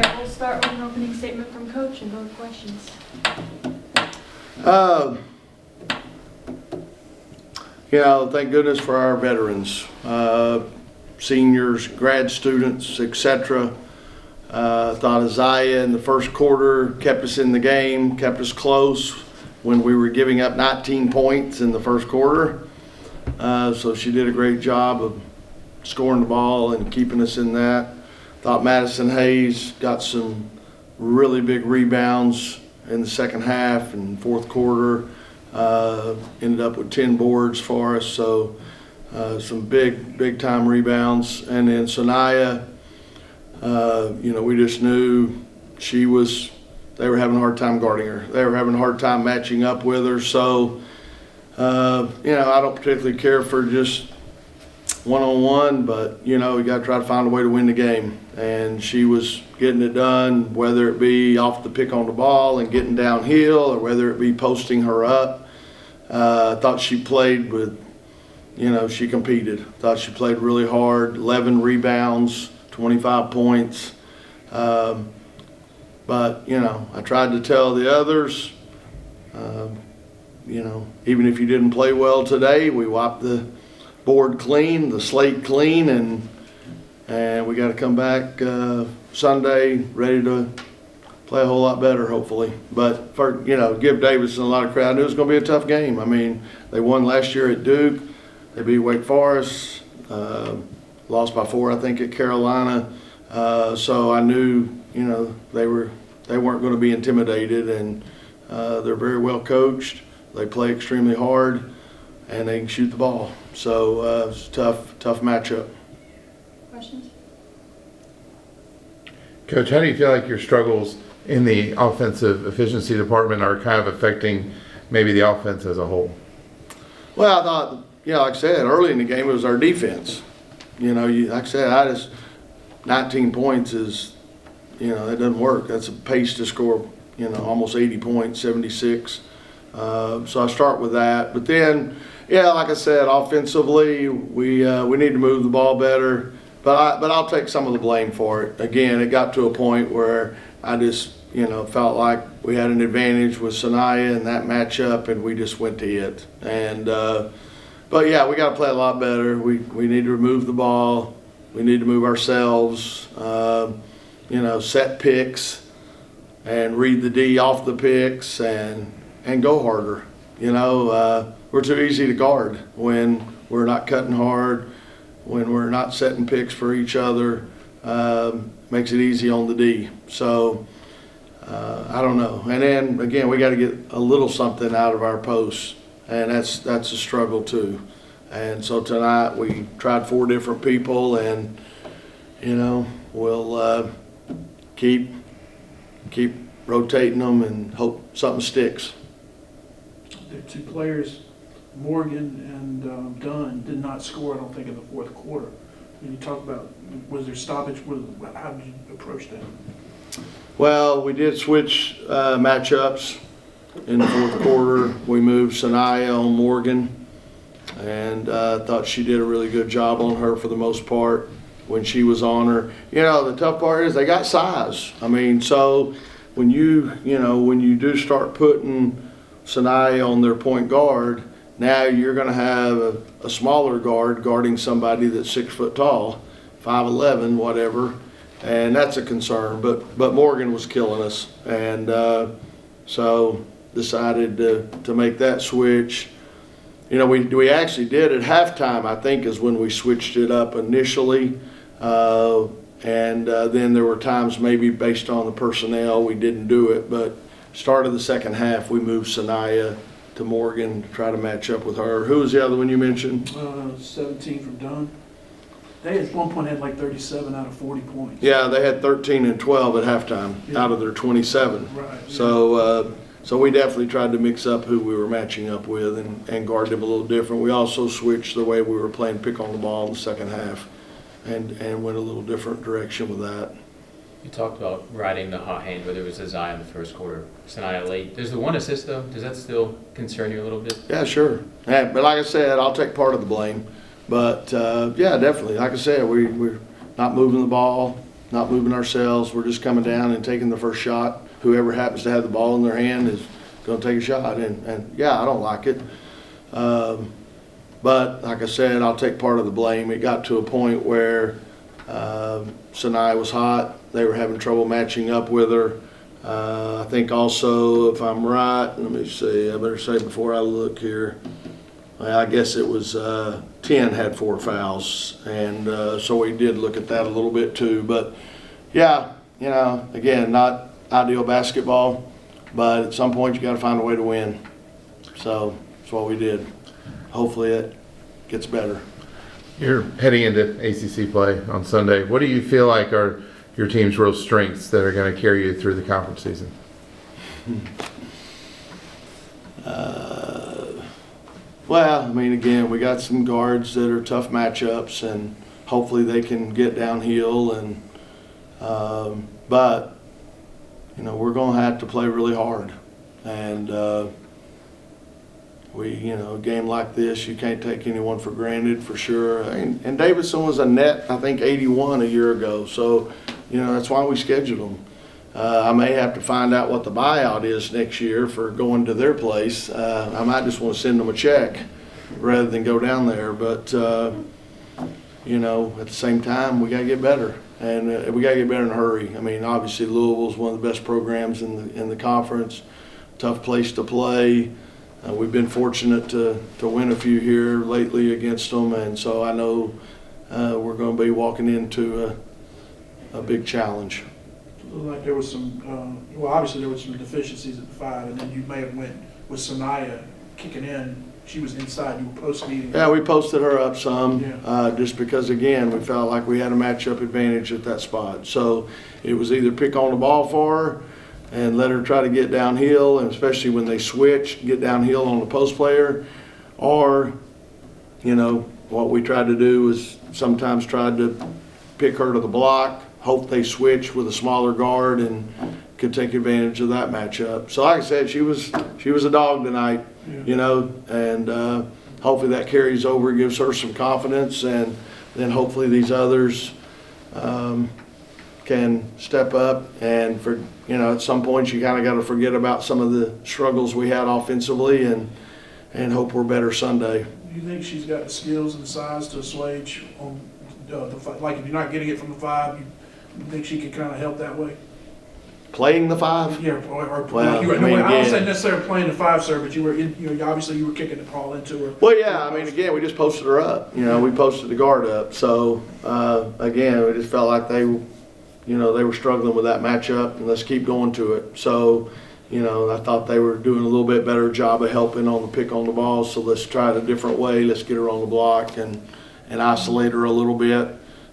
right, we'll start with an opening statement from Coach and go to questions. Thank goodness for our veterans, seniors, grad students, etc. Thought Isaiah in the first quarter kept us in the game, kept us close when we were giving up 19 points in the first quarter. So she did a great job of scoring the ball and keeping us in that. Thought Madison Hayes got some really big rebounds in the second half and fourth quarter. Ended up with 10 boards for us, so some big time rebounds. And then Sanaya, we just knew they were having a hard time guarding her. They were having a hard time matching up with her. So, I don't particularly care for just one-on-one, but, we got to try to find a way to win the game. And she was getting it done, whether it be off the pick on the ball and getting downhill or whether it be posting her up. I thought she played with, she competed. Thought she played really hard, 11 rebounds, 25 points. But, I tried to tell the others, even if you didn't play well today, we wiped the board clean, the slate clean, and we got to come back Sunday ready to play a whole lot better, hopefully. But give Davidson a lot of credit. I knew it was going to be a tough game. I mean, they won last year at Duke. They beat Wake Forest, lost by 4, I think, at Carolina. So I knew, they weren't going to be intimidated, and they're very well coached. They play extremely hard, and they can shoot the ball. So it's a tough matchup. Questions? Coach, how do you feel like your struggles in the offensive efficiency department are kind of affecting maybe the offense as a whole? Well, I thought, like I said, early in the game it was our defense. Like I said, 19 points is, that doesn't work. That's a pace to score, almost 80 points, 76. So I start with that. But then, like I said, offensively, we need to move the ball better. But I'll take some of the blame for it. Again, it got to a point where I just, felt like we had an advantage with Sanaya in that matchup, and we just went to it. And but yeah, we got to play a lot better. We need to move the ball. We need to move ourselves. Set picks and read the D off the picks and go harder. We're too easy to guard when we're not cutting hard, when we're not setting picks for each other. Makes it easy on the D. So I don't know. And then again, we got to get a little something out of our posts, and that's a struggle too. And so tonight we tried 4 different people, and we'll keep rotating them and hope something sticks. There are 2 players, Morgan and Dunn, did not score, I don't think, in the fourth quarter. When you talk about, was there stoppage? How did you approach that? Well, we did switch matchups in the fourth quarter. We moved Sanaya on Morgan, and thought she did a really good job on her for the most part when she was on her. The tough part is they got size. I mean, so when you do start putting Sanaya on their point guard, now you're going to have a smaller guard guarding somebody that's 6 foot tall, 5'11", whatever, and that's a concern. But Morgan was killing us, and so decided to make that switch. We actually did at halftime, I think, is when we switched it up initially, and then there were times maybe based on the personnel we didn't do it, but start of the second half we moved Sanaya to Morgan to try to match up with her. Who was the other one you mentioned? 17 from Dunn. They at one point had like 37 out of 40 points. Yeah, they had 13 and 12 at halftime out of their 27. Right. So we definitely tried to mix up who we were matching up with and guard them a little different. We also switched the way we were playing pick on the ball in the second half and went a little different direction with that. You talked about riding the hot hand, whether it was Isaiah in the first quarter, Sanaya late. There's the 1 assist, though. Does that still concern you a little bit? Yeah, sure. Yeah, but like I said, I'll take part of the blame. But, yeah, definitely. Like I said, we're not moving the ball, not moving ourselves. We're just coming down and taking the first shot. Whoever happens to have the ball in their hand is going to take a shot. And yeah, I don't like it. But like I said, I'll take part of the blame. It got to a point where Sinai was hot. They were having trouble matching up with her. I think also, if I'm right, let me see, I better say before I look here, well, I guess it was 10 had 4 fouls. And so we did look at that a little bit too. But yeah, you know, again, not ideal basketball, but at some point you got to find a way to win. So that's what we did. Hopefully it gets better. You're heading into ACC play on Sunday. What do you feel like are your team's real strengths that are going to carry you through the conference season? Well, I mean, again, we got some guards that are tough matchups, and hopefully they can get downhill. And but you know, we're going to have to play really hard, and a game like this, you can't take anyone for granted, for sure. And Davidson was a net, I think, 81 a year ago. So, you know, that's why we scheduled them. I may have to find out what the buyout is next year for going to their place. I might just want to send them a check rather than go down there. But, you know, at the same time, we got to get better. And we got to get better in a hurry. I mean, obviously, Louisville's one of the best programs in the conference. Tough place to play. We've been fortunate to win a few here lately against them, and so I know we're going to be walking into a big challenge. It looked like there was some, well, obviously there was some deficiencies at the 5, and then you may have went with Sanaya kicking in. She was inside. You were post-meeting. Yeah, we posted her up some, Yeah. just because, again, we felt like we had a matchup advantage at that spot. So it was either pick on the ball for her and let her try to get downhill, and especially when they switch, get downhill on the post player. Or, you know, what we tried to do was sometimes tried to pick her to the block, hope they switch with a smaller guard and could take advantage of that matchup. So like I said, she was a dog tonight, you know, and hopefully that carries over, gives her some confidence, and then hopefully these others can step up. And for, you know, at some point you kind of got to forget about some of the struggles we had offensively and hope we're better Sunday. Do you think she's got the skills and size to assuage on like if you're not getting it from the 5, you think she could kind of help that way? Playing the 5? Yeah, Well, you were, I mean, I don't say again- necessarily playing the 5, sir, but you were in, you know, obviously you were kicking the ball into her. Well, yeah, I mean, again, we just posted her up. You know, we posted the guard up. So, again, we just felt like they were struggling with that matchup, and let's keep going to it. So, you know, I thought they were doing a little bit better job of helping on the pick on the ball. So let's try it a different way. Let's get her on the block and isolate her a little bit.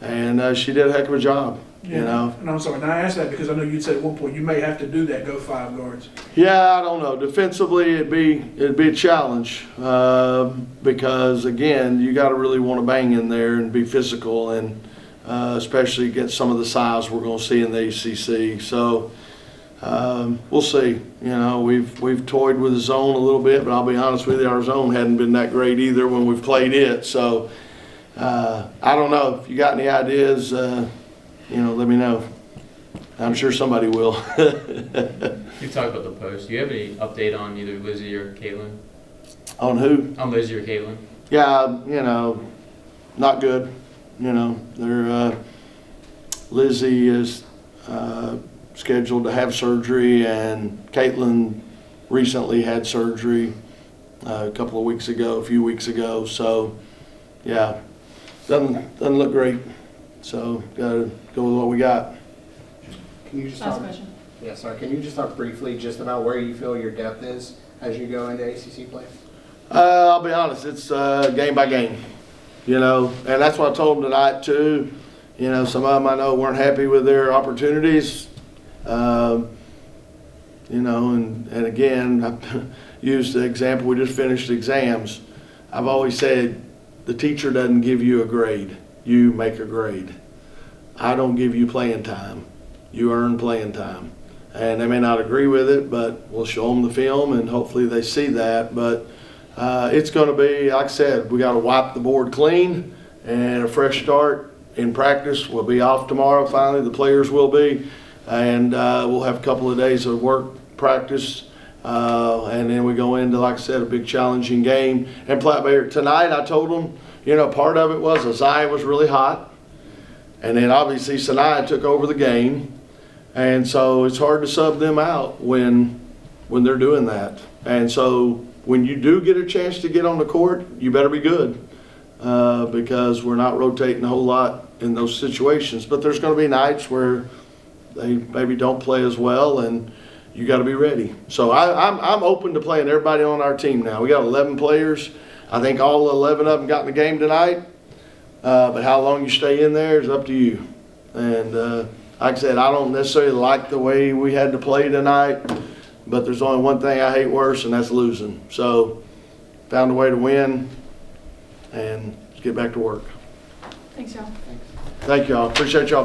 And she did a heck of a job. Yeah. You know. And I'm sorry, and I asked that because I know you'd said at one point you may have to do that, go 5 guards. Yeah, I don't know. Defensively, it'd be a challenge because again, you got to really want to bang in there and be physical, and especially against some of the size we're going to see in the ACC. So we'll see. You know, we've toyed with the zone a little bit, but I'll be honest with you, our zone hadn't been that great either when we've played it. So I don't know. If you got any ideas, you know, let me know. I'm sure somebody will. You talked about the post. Do you have any update on either Lizzie or Caitlin? On who? On Lizzie or Caitlin? Yeah, you know, not good. You know, they're Lizzie is scheduled to have surgery, and Caitlin recently had surgery a few weeks ago. So, yeah, doesn't look great. So, gotta go with what we got. Can you just Last talk? question. Yeah, sorry. Can you just talk briefly just about where you feel your depth is as you go into ACC play? I'll be honest, it's game by game, you know, and that's what I told them tonight too. You know, some of them I know weren't happy with their opportunities, you know, and again, I used the example, we just finished exams. I've always said the teacher doesn't give you a grade, you make a grade. I don't give you playing time, you earn playing time. And they may not agree with it, but we'll show them the film and hopefully they see that. But it's going to be, like I said, we got to wipe the board clean and a fresh start in practice. We'll be off tomorrow finally, the players will be, and we'll have a couple of days of work practice. And then we go into, like I said, a big challenging game. And Platte Bear, tonight I told them, you know, part of it was Isaiah was really hot. And then obviously Sanaya took over the game. And so it's hard to sub them out when they're doing that. And so when you do get a chance to get on the court, you better be good. Because we're not rotating a whole lot in those situations. But there's going to be nights where they maybe don't play as well, and you got to be ready. So I'm open to playing everybody on our team now. We got 11 players. I think all 11 of them got in the game tonight. But how long you stay in there is up to you. And like I said, I don't necessarily like the way we had to play tonight, but there's only one thing I hate worse, and that's losing. So found a way to win, and let's get back to work. Thanks, y'all. Thank y'all. Appreciate y'all.